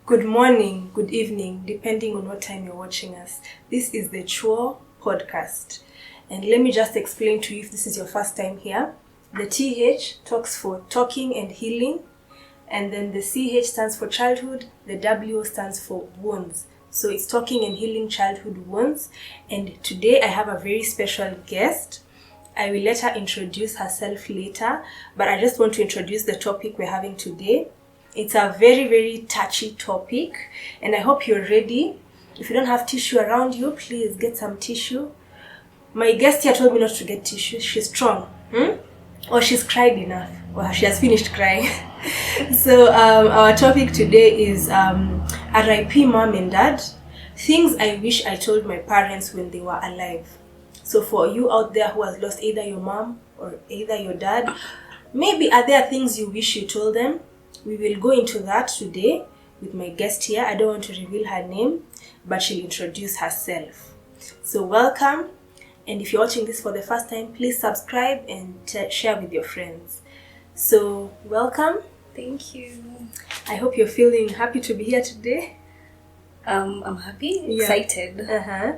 Good morning, good evening, depending on what time you're watching us. This is the ChWo podcast. And let me just explain to you if this is your first time here. The TH talks for talking and healing. And then the CH stands for childhood. The W stands for wounds. So it's talking and healing childhood wounds. And today I have a very special guest. I will let her introduce herself later. But I just want to introduce the topic we're having today. It's a very, very touchy topic, and I hope you're ready. If you don't have tissue around you, please get some tissue. My guest here told me not to get tissue. She's strong. Or she's cried enough. Or she has finished crying. So our topic today is RIP mom and dad. Things I wish I told my parents when they were alive. So for you out there who has lost either your mom or either your dad, maybe are there things you wish you told them? We will go into that today with my guest here. I don't want to reveal her name, but she'll introduce herself. So welcome. And if you're watching this for the first time, please subscribe and share with your friends. So welcome. Thank you. I hope you're feeling happy to be here today. I'm happy, excited. Uh-huh.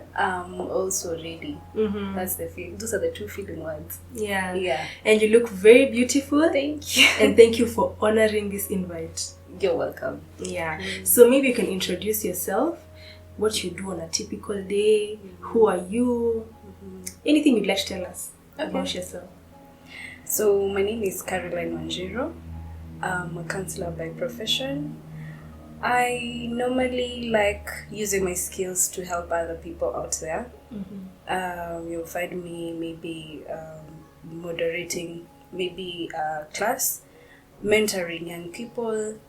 Also ready. Mm-hmm. That's the feel. Those are the two feeling words. Yeah. And you look very beautiful. Thank you. And thank you for honoring this invite. You're welcome. Yeah. So maybe you can introduce yourself, what you do on a typical day, who are you, anything you'd like to tell us about yourself. So my name is Caroline Wanjiru. I'm a counselor by profession. I normally like using my skills to help other people out there. You'll find me maybe moderating maybe a class, mentoring young people,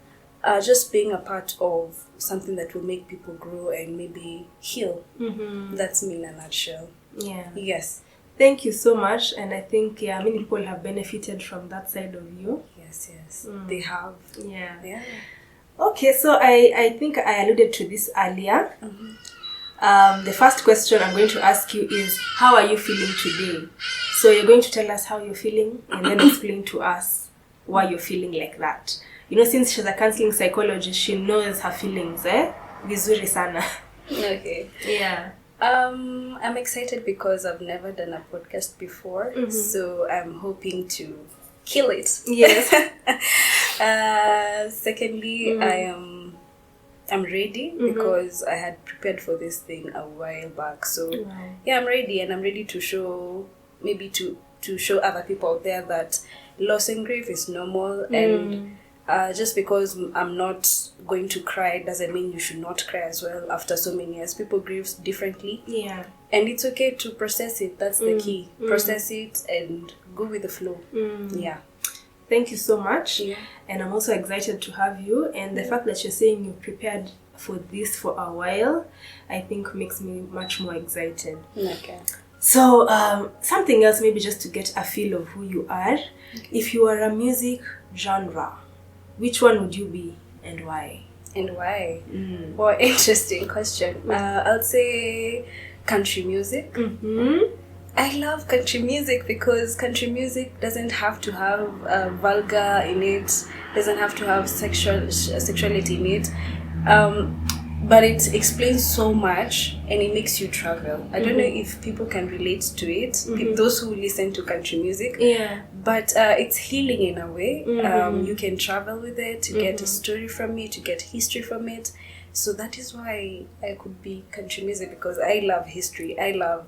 just being a part of something that will make people grow and maybe heal. That's me in a nutshell. Yeah. Yes. Thank you so much. And I think many people have benefited from that side of you. Yes. They have. Yeah. Okay, so I think I alluded to this earlier. The first question I'm going to ask you is, how are you feeling today? So you're going to tell us how you're feeling and then explain to us why you're feeling like that. You know, since she's a counseling psychologist, she knows her feelings, Vizuri sana. Okay. Yeah. I'm excited because I've never done a podcast before, so I'm hoping to kill it. Yes. Secondly, I'm ready because I had prepared for this thing a while back. So I'm ready, and I'm ready to show to show other people out there that loss and grief is normal, and just because I'm not going to cry doesn't mean you should not cry as well. After so many years, people grieve differently. Yeah. And it's okay to process it. That's the key. Process it and go with the flow. Yeah. Thank you so much. Yeah. And I'm also excited to have you. And the fact that you're saying you've prepared for this for a while, I think makes me much more excited. Okay. So something else, maybe just to get a feel of who you are. Okay. If you are a music genre, which one would you be and why? And why? Well, interesting question. I'll say country music. I love country music because country music doesn't have to have vulgar in it, doesn't have to have sexuality in it, but it explains so much and it makes you travel. I don't know if people can relate to it, those who listen to country music. Yeah. But it's healing in a way. You can travel with it, to get a story from it, to get history from it. So that is why I could be country music, because I love history. I love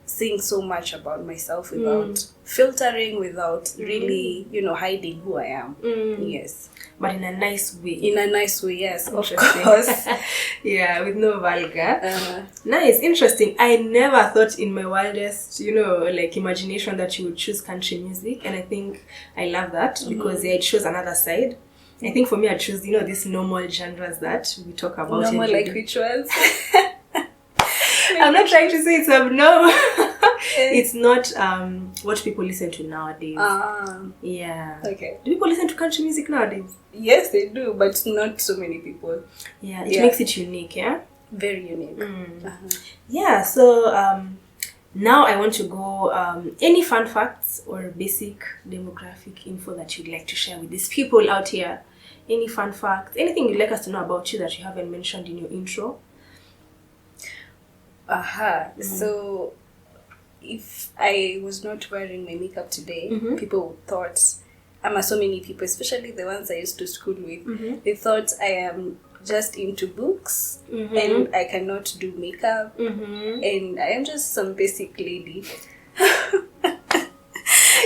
saying so much about myself without filtering, without really, hiding who I am. Yes. But in a nice way. In a nice way, yes, of course. Yeah, with no vulgar. Nice, interesting. I never thought in my wildest, imagination that you would choose country music. And I think I love that because it shows another side. I think for me, I choose, these normal genres that we talk about. Normal, like which ones? I'm not trying to say it's no. It's not what people listen to nowadays. Yeah. Okay. Do people listen to country music nowadays? Yes, they do, but not so many people. Yeah, it makes it unique, yeah? Very unique. Yeah, so now I want to go, any fun facts or basic demographic info that you'd like to share with these people out here any fun facts, anything you'd like us to know about you that you haven't mentioned in your intro? So if I was not wearing my makeup today, people thought, so many people, especially the ones I used to school with, they thought I am just into books and I cannot do makeup and I am just some basic lady.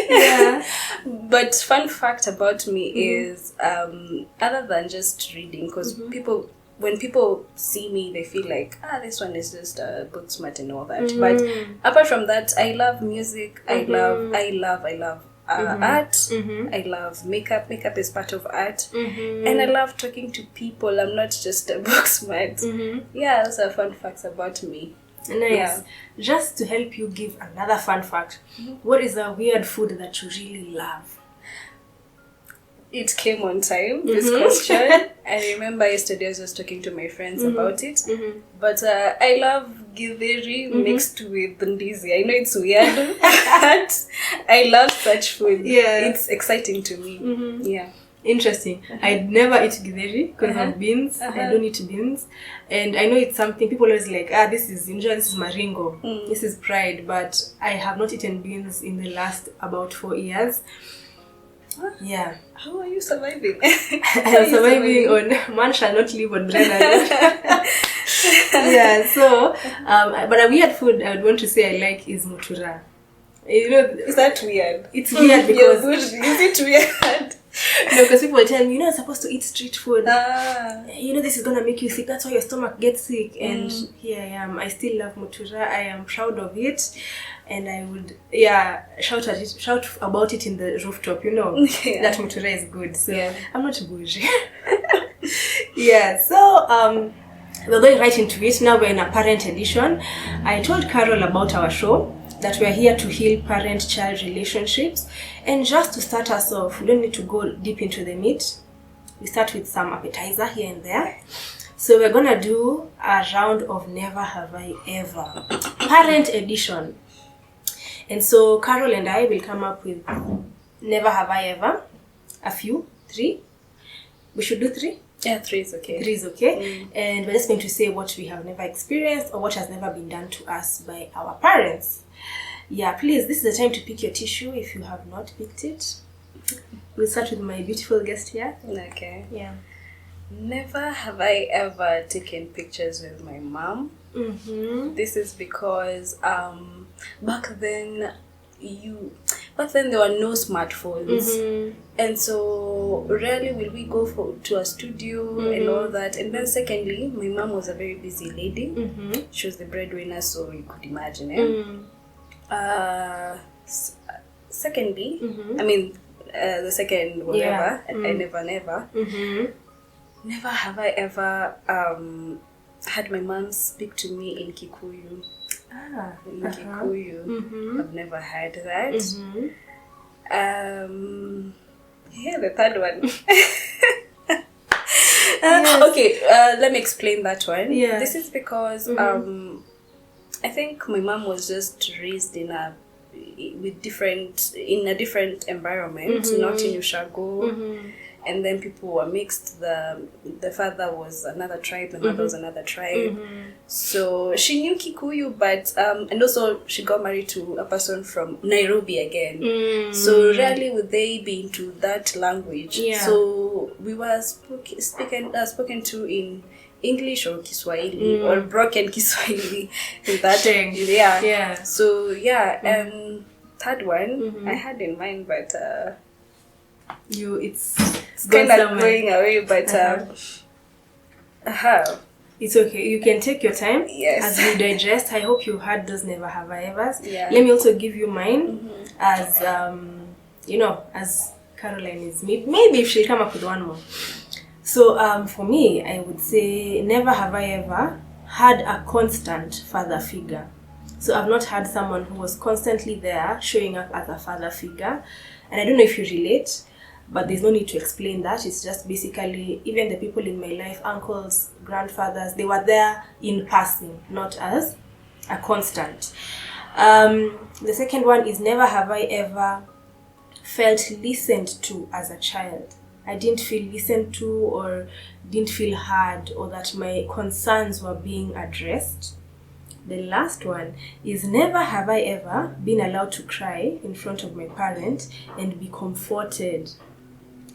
Yeah. But fun fact about me is other than just reading, because when people see me, they feel like, this one is just book smart and all that. But apart from that, I love music. I love art. I love makeup. Makeup is part of art. And I love talking to people. I'm not just a book smart. Yeah, those are fun facts about me. Nice. Yeah. Just to help you give another fun fact, what is a weird food that you really love? It came on time, this question. I remember yesterday I was just talking to my friends about it. But I love githeri mixed with ndizi. I know it's weird, but I love such food. Yeah. It's exciting to me. Yeah. Interesting. I'd never eat githeri because of beans. I don't eat beans. And I know it's something people always like, this is maringo. This is pride. But I have not eaten beans in the last about 4 years. Yeah. How are you surviving? I'm surviving on man shall not live on bread alone. Yeah, so but a weird food I would want to say I like is mutura. You know, is that weird? It's weird because is it weird? No, because people tell me, you're not supposed to eat street food. You know, this is gonna make you sick. That's why your stomach gets sick. And here I am. I still love mutura. I am proud of it, and I would, shout about it in the rooftop. You know, that mutura is good. So I'm not bougie. So we're going right into it now. We're in a parent edition. I told Carol about our show, that we're here to heal parent-child relationships. And just to start us off, we don't need to go deep into the meat. We start with some appetizer here and there. So we're going to do a round of Never Have I Ever, parent edition. And so Carol and I will come up with Never Have I Ever, a few, 3. We should do 3? Yeah, 3 is okay. 3 is okay. And we're just going to say what we have never experienced or what has never been done to us by our parents. Yeah, please, this is the time to pick your tissue if you have not picked it. We'll start with my beautiful guest here. Okay. Yeah. Never have I ever taken pictures with my mom. This is because back then there were no smartphones, and so rarely will we go to a studio and all that. And then secondly, my mom was a very busy lady. She was the breadwinner, so you could imagine. Secondly, I mean, the second whatever, I never have I ever had my mom speak to me in Kikuyu. Kikuyu. I've never had that. The third one. Okay, let me explain that one. This is because I think my mom was just raised in a different environment, not in Ushago. And then people were mixed. The father was another tribe, the mother was another tribe. So she knew Kikuyu, but and also she got married to a person from Nairobi again. So rarely would they be into that language. So we were spoken to in English or Kiswahili or broken Kiswahili. That So third one I had in mind, but it's kind of going away, but it's okay. You can take your time as you digest. I hope you had those Never Have I Evers. Let me also give you mine as as Caroline is maybe if she'll come up with one more. So for me, I would say never have I ever had a constant father figure. So I've not had someone who was constantly there showing up as a father figure. And I don't know if you relate, but there's no need to explain that. It's just basically, even the people in my life, uncles, grandfathers, they were there in passing, not as a constant. The second one is never have I ever felt listened to as a child. I didn't feel listened to or didn't feel heard or that my concerns were being addressed. The last one is never have I ever been allowed to cry in front of my parent and be comforted.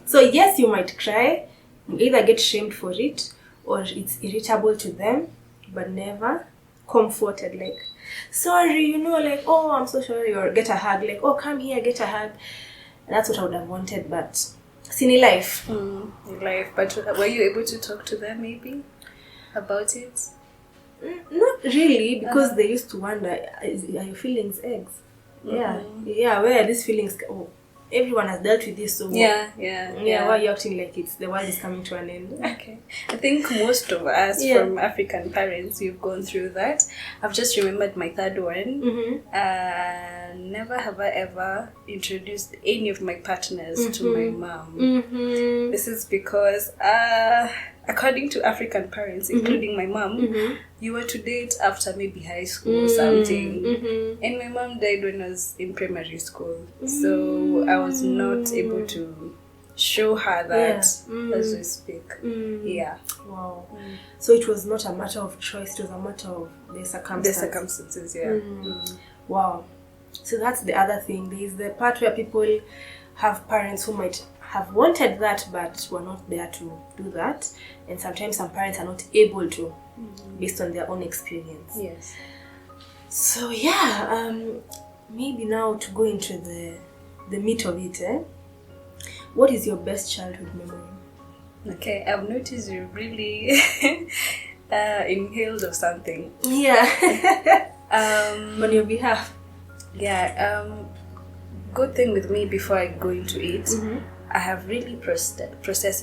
So yes, you might cry, you either get shamed for it or it's irritable to them, but never comforted, like, sorry, like, oh, I'm so sorry, or get a hug, like, oh, come here, get a hug. That's what I would have wanted, but sini life. Life. But were you able to talk to them maybe about it? Not really, because they used to wonder, are your feelings eggs? Yeah, where are these feelings? Oh, everyone has dealt with this, so yeah. Why are you acting like the world is coming to an end? Okay, I think most of us from African parents, we've gone through that. I've just remembered my third one. Never have I ever introduced any of my partners to my mom. This is because according to African parents, including my mom, you were to date after maybe high school or something. And my mom died when I was in primary school. So I was not able to show her that as we speak. Yeah. Wow. So it was not a matter of choice, it was a matter of the circumstances. The circumstances, yeah. Wow. So that's the other thing. There is the part where people have parents who might have wanted that but were not there to do that, and sometimes some parents are not able to based on their own experience. Yes. So yeah, maybe now to go into the meat of it, what is your best childhood memory? Okay, I've noticed you really inhaled of something. Yeah. On your behalf. Yeah, good thing with me before I go into it, I have really processed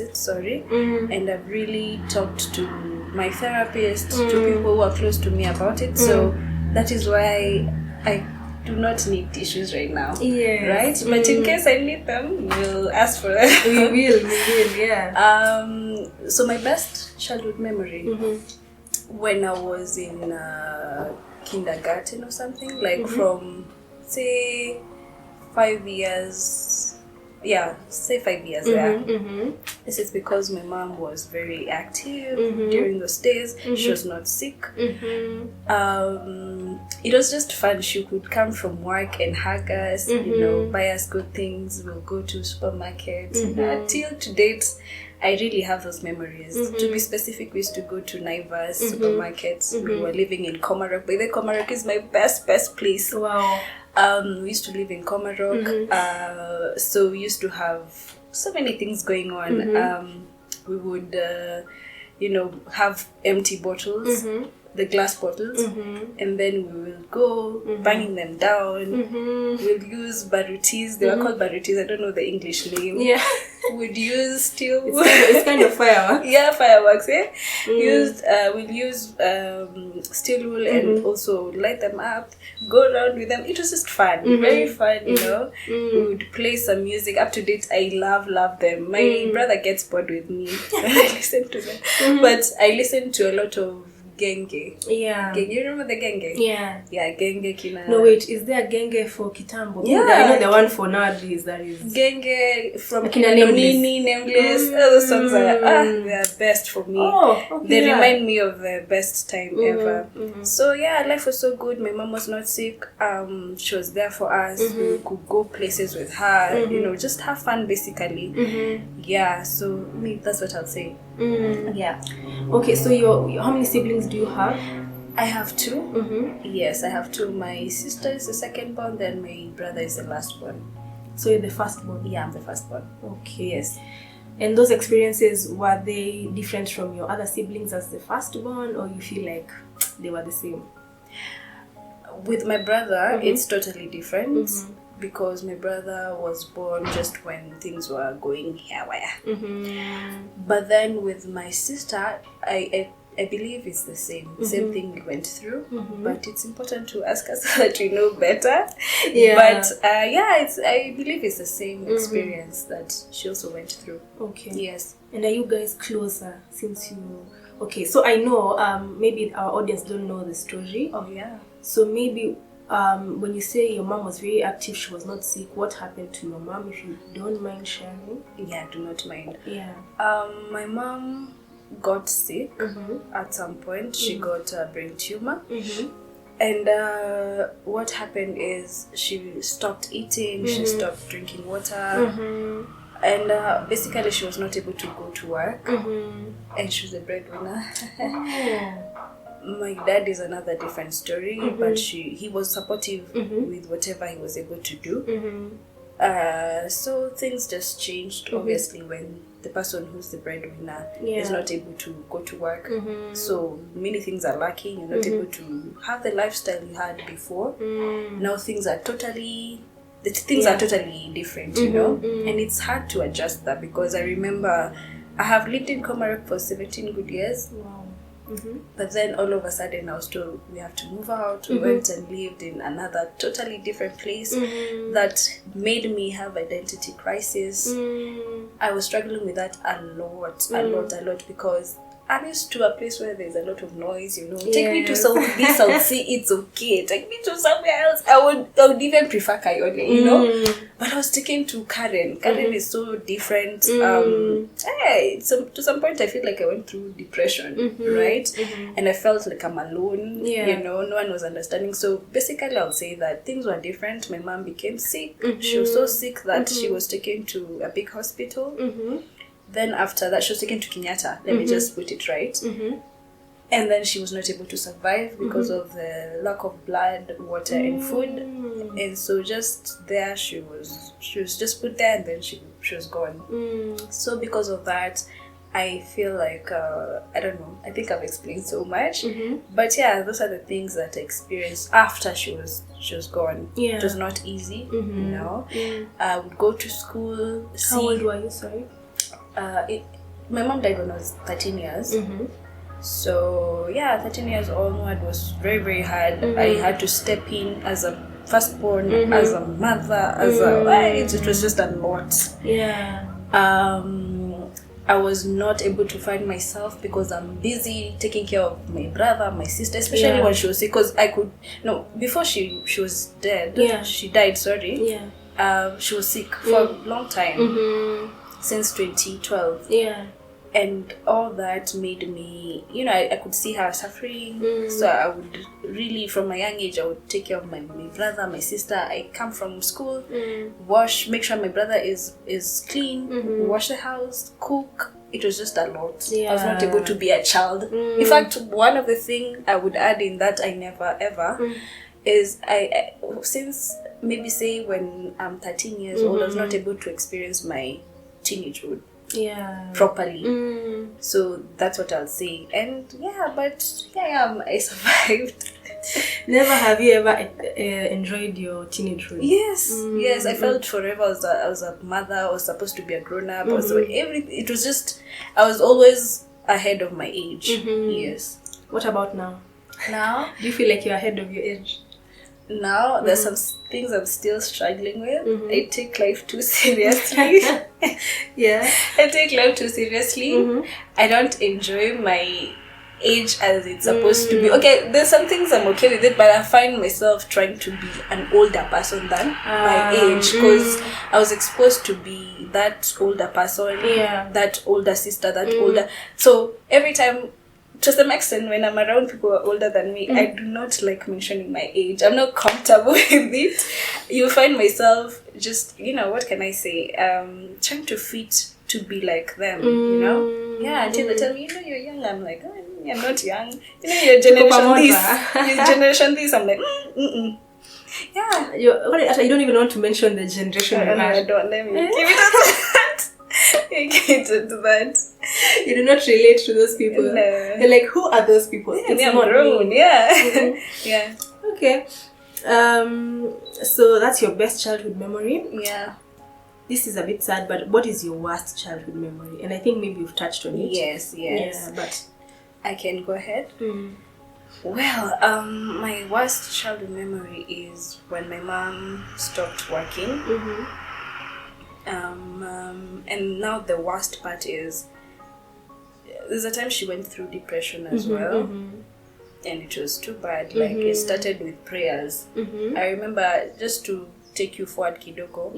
it, and I've really talked to my therapist, to people who are close to me about it. So that is why I do not need tissues right now. Yes. Right? But in case I need them, we'll ask for them. We will, yeah. So my best childhood memory, when I was in kindergarten or something, like from, say, 5 years. Yeah, say 5 years. This is because my mom was very active during those days. She was not sick. It was just fun. She could come from work and hug us, buy us good things. We'll go to supermarkets. Till to date, I really have those memories. To be specific, we used to go to Naivas supermarkets. We were living in Komarok. By the way, Komarok is my best place. Wow. We used to live in Komarok, so we used to have so many things going on. We would, have empty bottles, the glass bottles, and then we will go banging them down. We'll use barutis. They were called barutis. I don't know the English name. Yeah. We'd use steel. It's kind of fireworks. Yeah, fireworks. We'll use steel wool and also light them up. Go around with them. It was just fun, very fun. We would play some music. Up to date, I love them. My brother gets bored with me when I listen to them, but I listen to a lot of genge. Yeah. Genge. You remember the genge? Yeah. Yeah, genge kina. No, wait, is there a genge for Kitambo? Yeah. I know the one for nowadays, that is. Genge from Kina Nameless. All those songs they are best for me. Oh, okay. They remind me of the best time ever. So yeah, life was so good. My mom was not sick. She was there for us. We could go places with her, just have fun basically. Yeah, so me, that's what I'll say. Yeah. Okay, so how many siblings do you have? I have two. Yes, I have two. My sister is the second born, then my brother is the last born. So you're the first born? Yeah, I'm the first born. Okay. Yes. And those experiences, were they different from your other siblings as the first born, or you feel like they were the same? With my brother, it's totally different. Because my brother was born just when things were going haywire. But then with my sister, I believe it's the same. Same thing we went through. But it's important to ask us so that we know better. Yeah. But I believe it's the same experience that she also went through. Okay. Yes. And are you guys closer since you... Okay, so I know maybe our audience don't know the story. Oh, yeah. So maybe... when you say your mom was very active, she was not sick, what happened to your mom, if you don't mind sharing? Yeah, do not mind. Yeah. My mom got sick at some point. She got a brain tumor. And what happened is she stopped eating, she stopped drinking water, and basically she was not able to go to work, and she was a breadwinner. My dad is another different story, but he was supportive with whatever he was able to do. So things just changed, obviously, when the person who's the breadwinner is not able to go to work. So many things are lacking. You're not able to have the lifestyle you had before. Now things are totally different, you know, and it's hard to adjust that, because I remember I have lived in Comaroc for 17 good years. Wow. But then all of a sudden I was told we have to move out. We went and lived in another totally different place that made me have identity crisis. I was struggling with that a lot, because I'm used to a place where there's a lot of noise, you know. Take me to South this, I would say it's okay. Take me to somewhere else. I would even prefer Kayole, you know. But I was taken to Karen. Karen is so different. To some point I feel like I went through depression, right? And I felt like I'm alone, you know, no one was understanding. So basically I'll say that things were different. My mom became sick. She was so sick that she was taken to a big hospital. Then after that, she was taken to Kenyatta. Let me just put it right. And then she was not able to survive because of the lack of blood, water, and food. And so just there, she was just put there, and then she was gone. So because of that, I feel like I don't know. I think I've explained so much. But yeah, those are the things that I experienced after she was gone. Yeah. It was not easy, you know. I would go to school. How old were you? Sorry. My mom died when I was 13 years. So yeah, 13 years onward was very, very hard. I had to step in as a firstborn, as a mother, as it was just a lot. Yeah. I was not able to find myself because I'm busy taking care of my brother, my sister, especially when she was sick. Because before she was dead. Yeah. She died. Sorry. Yeah. She was sick for a long time. Since 2012. Yeah. And all that made me, you know, I could see her suffering. So I would really, from my young age, I would take care of my brother, my sister. I come from school, make sure my brother is clean, wash the house, cook. It was just a lot. Yeah. I was not able to be a child. In fact, one of the things I would add in that I never ever is I since maybe say when I'm 13 years old, I was not able to experience my teenagehood properly. So that's what I'll say. And I survived. Never have you ever enjoyed your teenagehood? Yes. I felt forever I was a mother. I was supposed to be a grown-up. It was just, I was always ahead of my age. Yes. What about now? Do you feel like you're ahead of your age? Now there's some things I'm still struggling with. I take life too seriously. I take life too seriously. I don't enjoy my age as it's supposed to be. Okay, there's some things I'm okay with it, but I find myself trying to be an older person than my age, because I was exposed to be that older person, that older sister, that older. So every time, to some extent, when I'm around people who are older than me, I do not like mentioning my age. I'm not comfortable with it. You find myself just, you know, what can I say? Trying to fit to be like them, you know? Yeah, until they tell me, you know, you're young. I'm like, oh, I'm not young. You know, your generation this. Your generation this. I'm like, Yeah. You don't even want to mention the generation. No, I don't. Let me give it that. Get into that. You do not relate to those people. No. You're like, who are those people? Yeah, it's not grown. Me. Yeah. Yeah. Okay. So that's your best childhood memory. Yeah. This is a bit sad, but what is your worst childhood memory? And I think maybe you've touched on it. Yes. Yeah, but I can go ahead. Well, my worst childhood memory is when my mom stopped working. And now the worst part is there's a time she went through depression as well. and it was too bad. Like, it started with prayers. I remember, just to take you forward kidogo,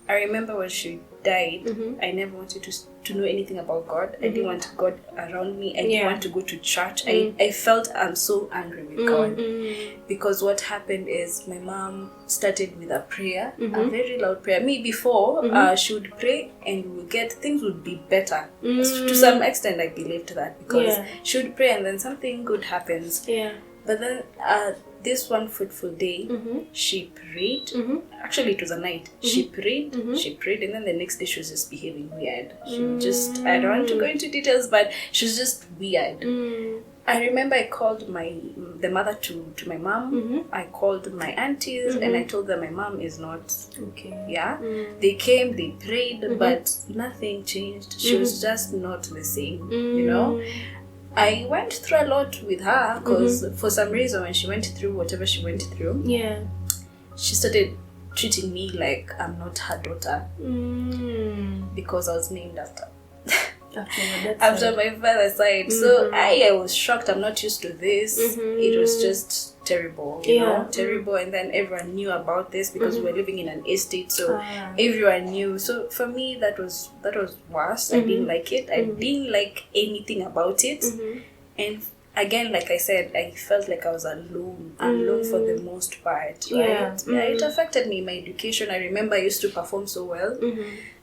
I remember when she died, I never wanted to know anything about God. I didn't want God around me. I didn't want to go to church. I felt I'm so angry with God. Because what happened is my mom started with a prayer, a very loud prayer. Me, before, she would pray and things would be better. To some extent, I believed that, because she would pray and then something good happens. But then this one fruitful day, she prayed. Actually, it was a night. She prayed, and then the next day she was just behaving weird. She would just, I don't want to go into details, but she was just weird. I remember I called the mother to my mom. I called my aunties and I told them my mom is not okay. Yeah. They came, they prayed, but nothing changed. She was just not the same, you know. I went through a lot with her because for some reason when she went through whatever she went through, she started treating me like I'm not her daughter because I was named after my father's side. So I was shocked. I'm not used to this. It was just terrible, you know, terrible. And then everyone knew about this because we were living in an estate, so everyone knew. So for me, that was worse. I didn't like it. I didn't like anything about it. And again, like I said, I felt like I was alone for the most part, right? It affected me, my education. I remember I used to perform so well.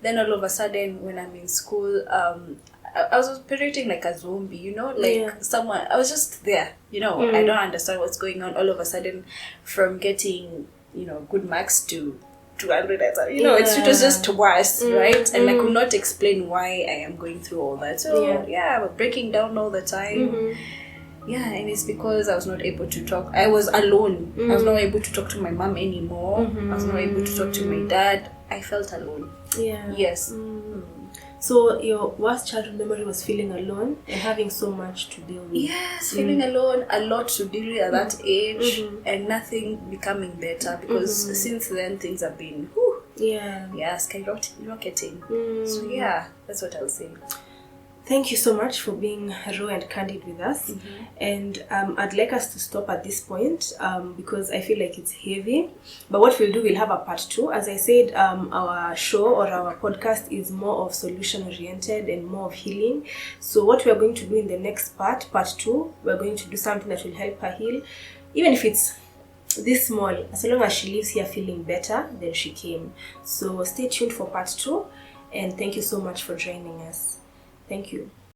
Then all of a sudden, when I'm in school, I was operating like a zombie, you know, like someone, I was just there, you know, I don't understand what's going on. All of a sudden, from getting, you know, good marks to 200, you know, it was just worse, right? And I could not explain why I am going through all that. So, I was breaking down all the time. And it's because I was not able to talk. I was alone. I was not able to talk to my mom anymore. I was not able to talk to my dad. I felt alone. Yes. So your worst childhood memory was feeling alone and having so much to deal with. Yes, feeling alone, a lot to deal with at that age, and nothing becoming better because since then things have been skyrocketing. So that's what I'll say. Thank you so much for being raw and candid with us. And I'd like us to stop at this point because I feel like it's heavy. But what we'll do, we'll have a part 2. As I said, our show or our podcast is more of solution oriented and more of healing. So what we're going to do in the next part 2, we're going to do something that will help her heal. Even if it's this small, as long as she leaves here feeling better than she came. So stay tuned for part 2. And thank you so much for joining us. Thank you.